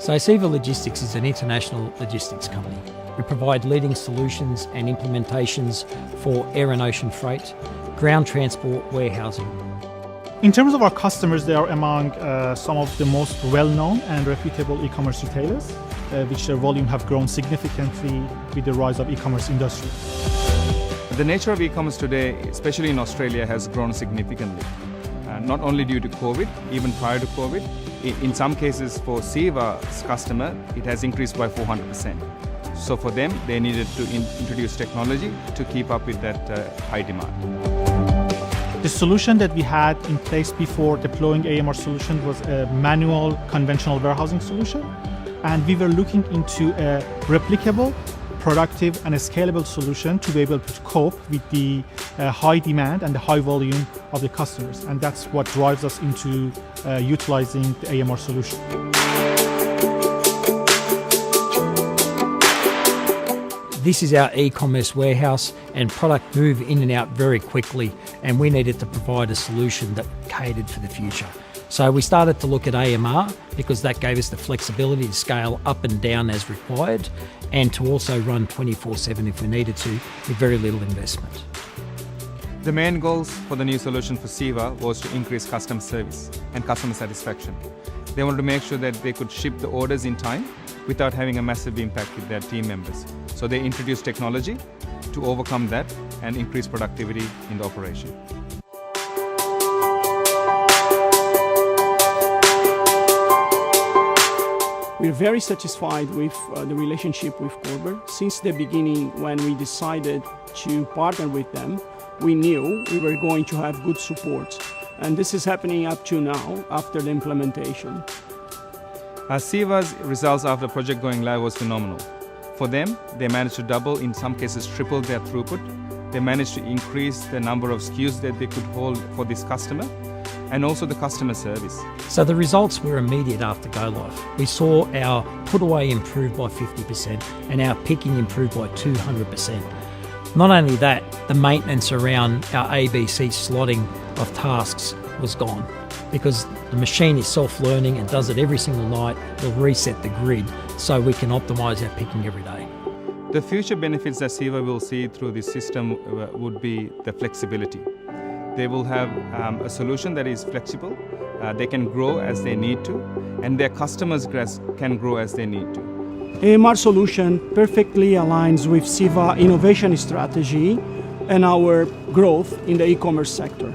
So CEVA Logistics is an international logistics company. We provide leading solutions and implementations for air and ocean freight, ground transport, warehousing. In terms of our customers, they are among some of the most well-known and reputable e-commerce retailers, which their volume have grown significantly with the rise of e-commerce industry. The nature of e-commerce today, especially in Australia, has grown significantly. Not only due to COVID, even prior to COVID. In some cases, for CEVA's customer, it has increased by 400%. So for them, they needed to introduce technology to keep up with that high demand. The solution that we had in place before deploying AMR solution was a manual conventional warehousing solution, and we were looking into a replicable, productive and a scalable solution to be able to cope with the high demand and the high volume of the customers, and that's what drives us into utilizing the AMR solution. This is our e-commerce warehouse, and product move in and out very quickly, and we needed to provide a solution that catered for the future. So we started to look at AMR because that gave us the flexibility to scale up and down as required, and to also run 24/7 if we needed to with very little investment. The main goals for the new solution for CEVA was to increase customer service and customer satisfaction. They wanted to make sure that they could ship the orders in time without having a massive impact with their team members. So they introduced technology to overcome that and increase productivity in the operation. We're very satisfied with the relationship with Corber. Since the beginning, when we decided to partner with them, we knew we were going to have good support. And this is happening up to now, after the implementation. CEVA's results after the project going live was phenomenal. For them, they managed to double, in some cases triple their throughput. They managed to increase the number of SKUs that they could hold for this customer, and also the customer service. So the results were immediate after go live. We saw our put away improve by 50% and our picking improve by 200%. Not only that, the maintenance around our ABC slotting of tasks was gone, because the machine is self-learning and does it every single night. It'll reset the grid so we can optimise our picking every day. The future benefits that CEVA will see through this system would be the flexibility. They will have a solution that is flexible, they can grow as they need to, and their customers can grow as they need to. AMR solution perfectly aligns with CEVA innovation strategy and our growth in the e-commerce sector.